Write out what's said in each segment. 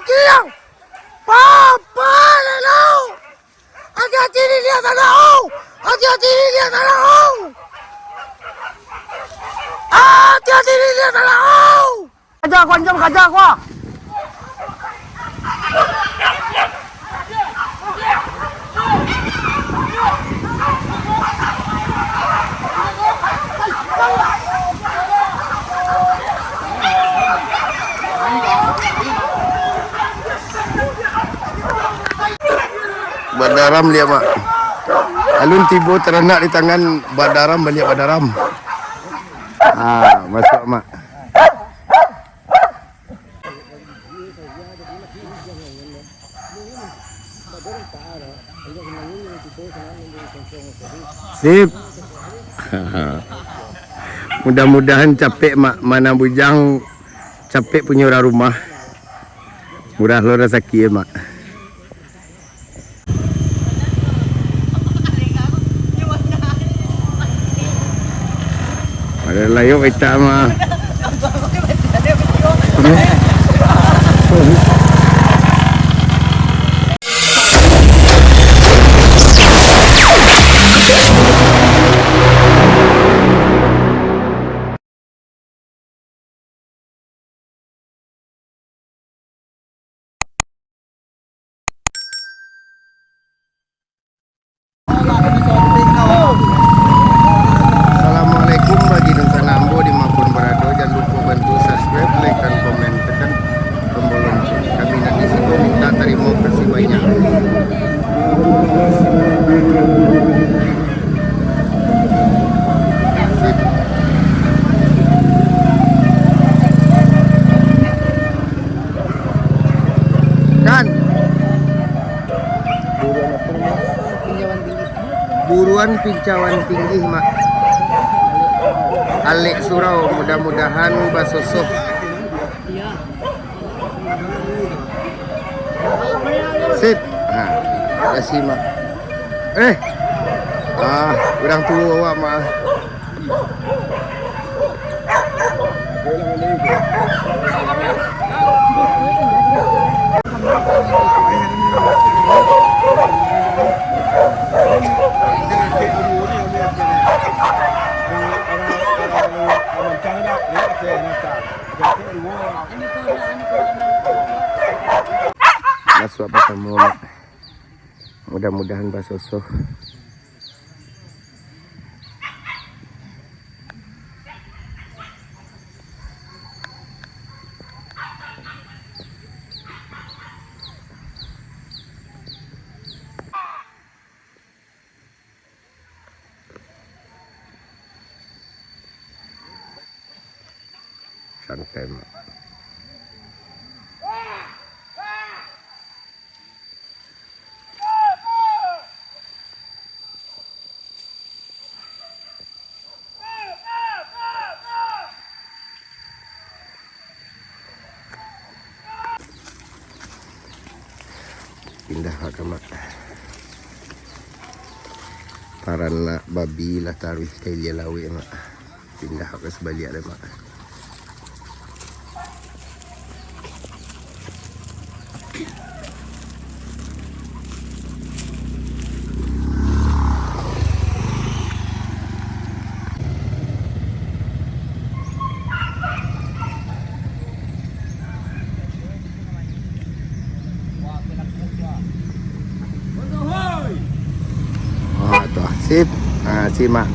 Kia! Papa, lalo! Hati-hati ni dia tak tahu! Hati-hati ni dia tak tahu! Hati-hati ni dia tak tahu! Kajar aku, anjam kajar aku! Badaram dia mak. Alun tiba teranak di tangan badaram banyak badaram. Masuk mak. Sip. Mudah-mudahan capek mak, mana bujang capek punya orang rumah. Murah lo rezeki ya mak. Ada layu kita mah. Assalamualaikum bagi Nungkan Ambo dimanapun berada. Jangan lupa bantu subscribe, like dan komen, tekan tombol lonceng. Kami nanti situ minta terima kasih banyak. Sip. Kan buruan pincauan tinggi mak. Alek surau, mudah-mudahan basosoh. Sip. Kasih mak. Orang tua awak mak. Masuk apa kamu mak. Mudah-mudahan basosoh. Santai mak. Pindah ke mak. Parana babi lah taruh kayak dia lawi mak. Pindah ke sebalik ada mak. Sip. Simak.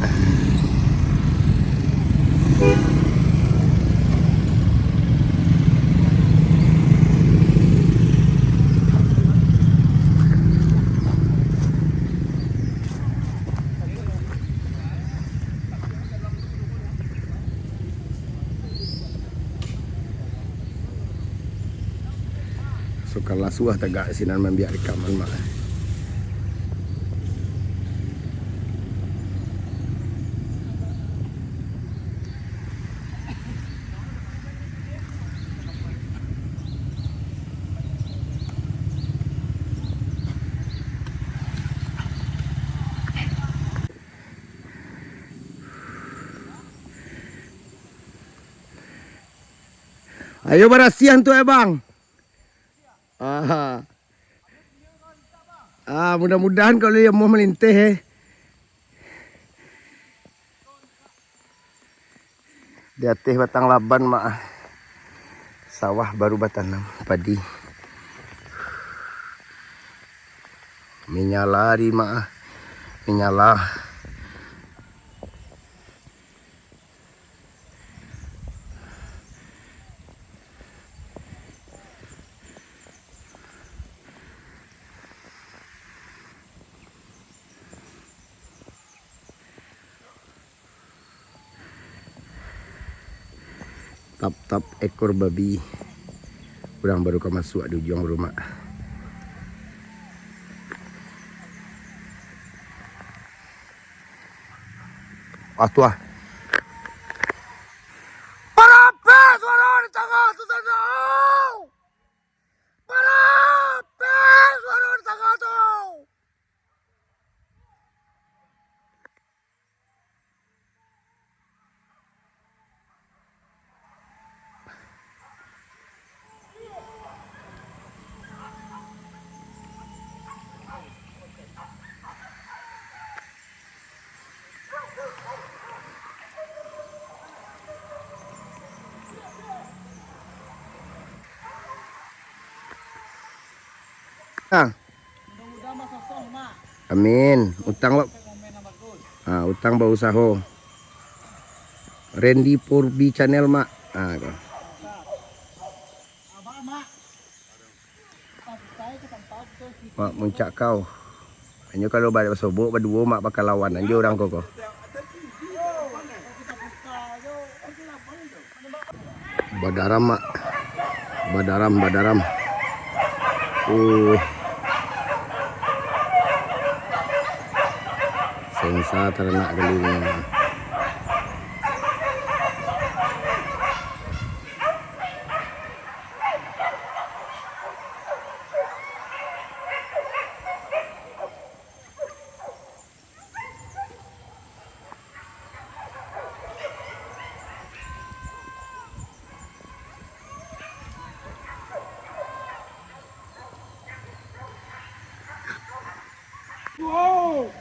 Sukarlah suah tegak sinan membiak rekaman mak. Ayo berasihan tuh bang. Ah, mudah-mudahan kalau yang mau melinteh di atas batang laban mak. Sawah baru batanam padi. Menyala di mak. Menyala. Tap-tap ekor babi. Kurang baru kau masuk di ujung rumah. Tuah. Parape suara di tengah tu sana. Parape suara di tengah tu. Amin. Utang lo. Utang bau usaho. Randy Purbi channel mak. Mak muncak kau. Hanya kalau balik sobok berdua mak bakal lawan aja orang koko. Badaram mak. Badaram. Sensa ternak geling. Wow.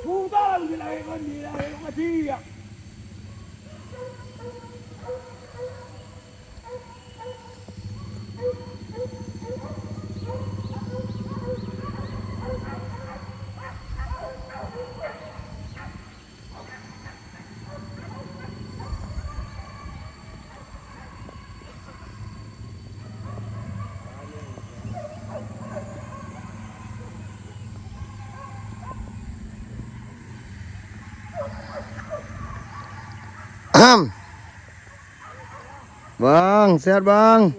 Sudah dilahirkan dia. Bang, sehat bang.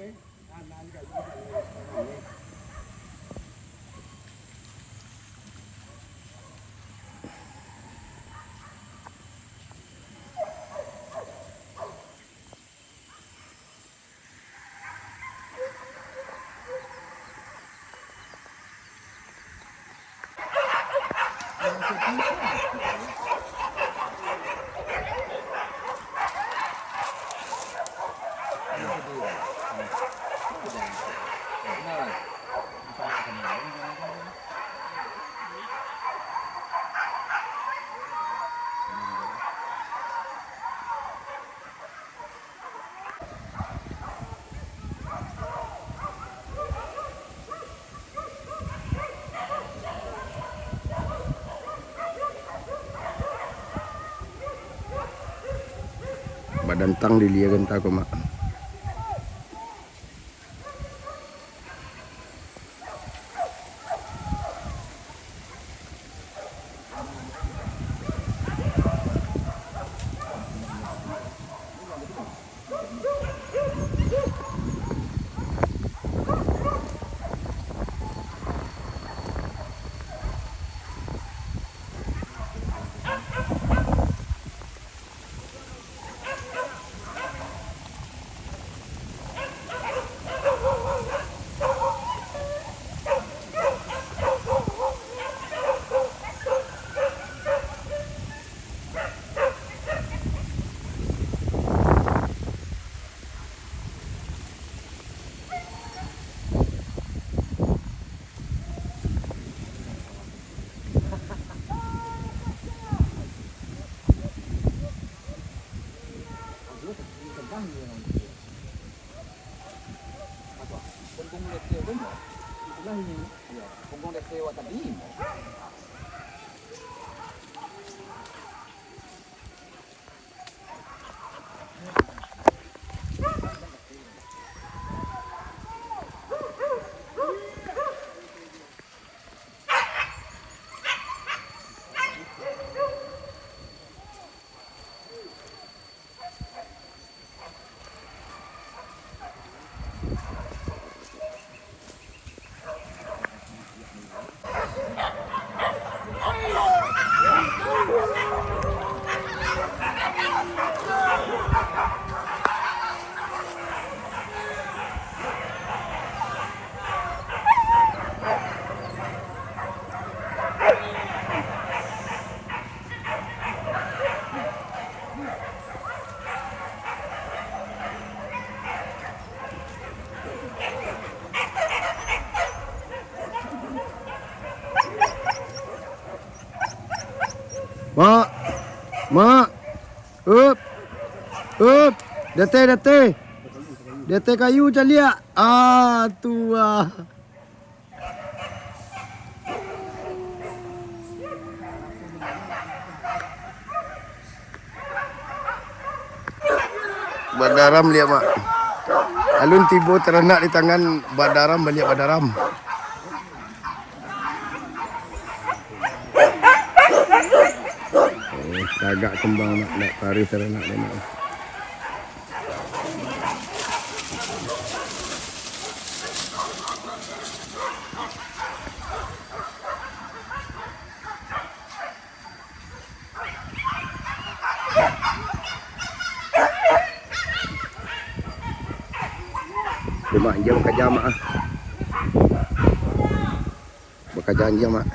Badan tang dilihat tak mak. Mak. Mak. Up. Up. Dete. Dete kayu calia. Ah, tua. Badaram lihat mak. Alun tibo teranak di tangan badaram balik badaram. Agak kembang nak tarik teranak dia mak. Mak jam kerja mak. Bekerja anjing mak.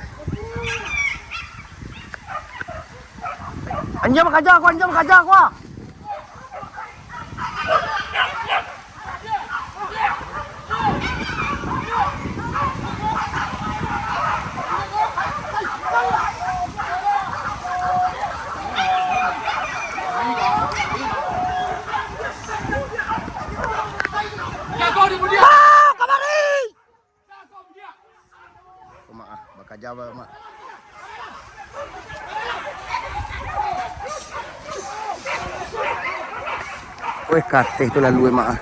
Anjing bekerja aku. Bekerja mak. Weh kateh tu lalu mak.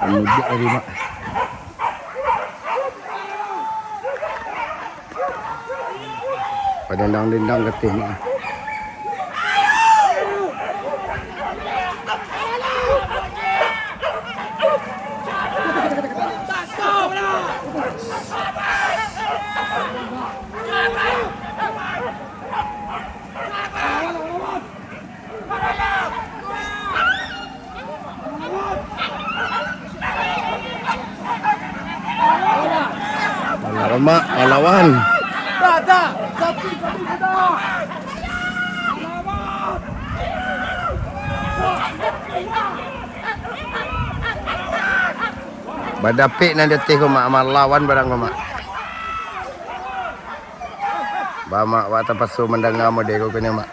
Kamu jadi mak. Padandang-dendang ketih mak. Mak pahlawan. Ada. Sapi kita. Badapik na deteh ko mak lawan barang ko mak. Ba mak wa tapaso mendengar mo de ko kene mak.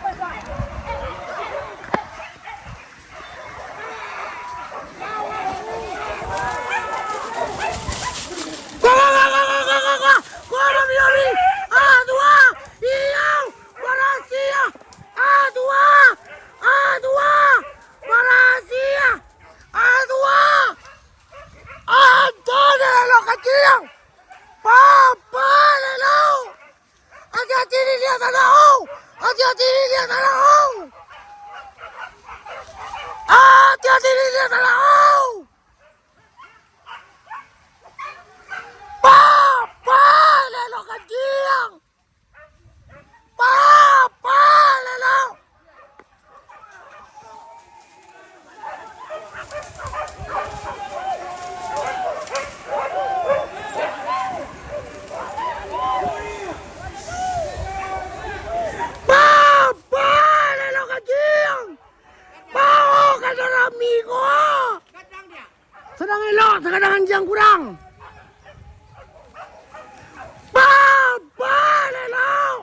Sedang elok, sedang anjing kurang. Elok.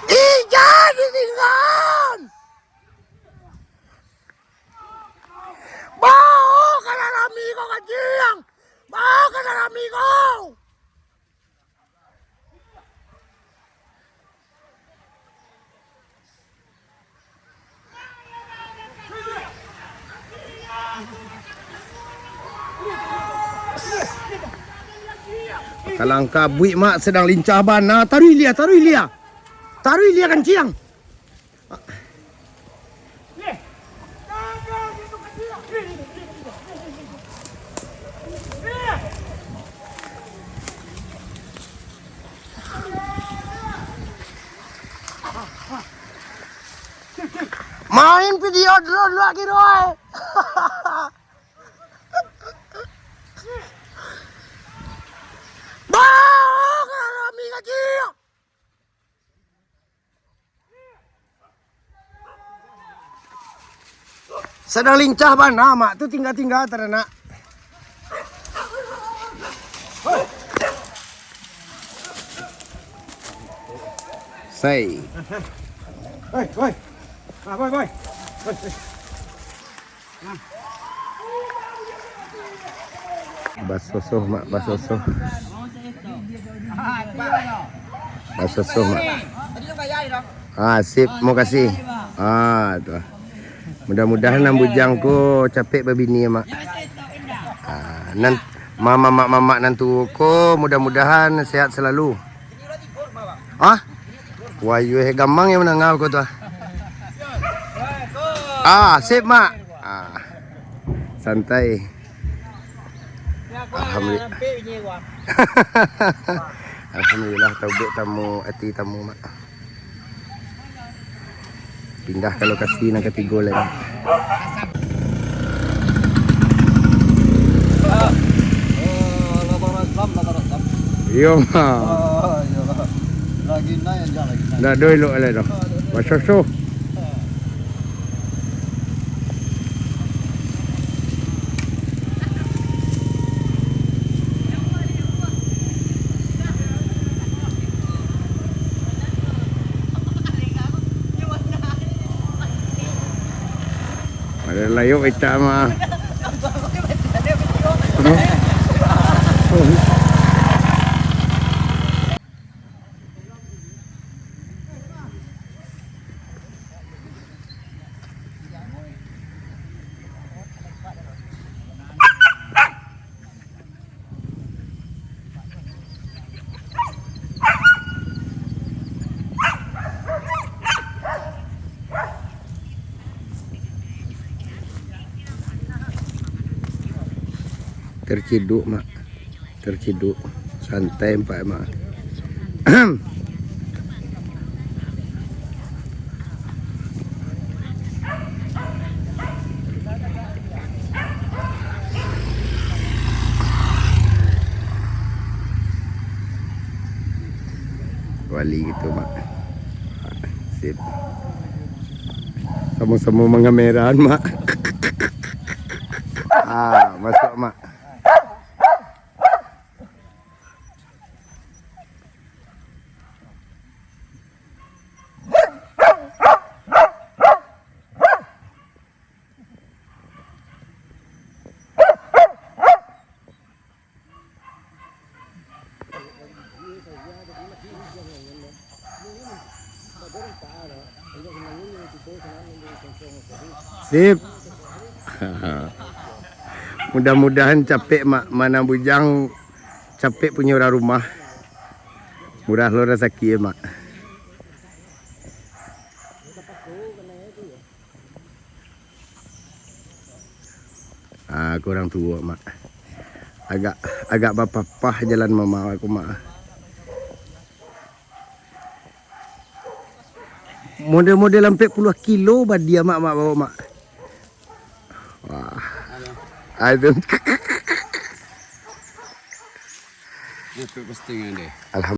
Ijan ditinggal. Bawa ke dalam amigo kecil. Bawa ke dalam amigo. Kalangka buik mak sedang lincah ban. Nah, taruh Ilia kencing. Main video drone lagi, Roy. Sedang lincah mana mak tu tinggal-tinggal ternak. Say. Woi. Ah, woi. Basosoh mak, basosoh. Basosoh mak. Ah, sip, mau kasih. Ah, tu. Mudah-mudahan nang bujangku capek berbini mak. Ah, mama nantuku mudah-mudahan sehat selalu. Ah? Wah, gampang yang menangau kau tu. Ah, sip mak. Ah. Santai. Alhamdulillah. Alhamdulillah taubik tamu hati tamu mak. Pindah kalau kasih nak ketiga lagi. Yo mak. Lagi naik aja lagi. Dah doi lo ale dah. Basosoh. Ada layu kita mah. Terciduk mak, terciduk santai empat mak. Wali gitu mak. Sip. Sama-sama mengameran mak. Ah, masuk mak. Sip. Mudah-mudahan capek mak, mana bujang capek punya orang rumah. Murah lo rezeki ya mak. Ah, kurang tua mak. Agak bapapah jalan mama aku mak. Model-model sampai puluh kilo dia mak bawa mak. Wah. Aduh. Itu postingan deh. Alhamdulillah.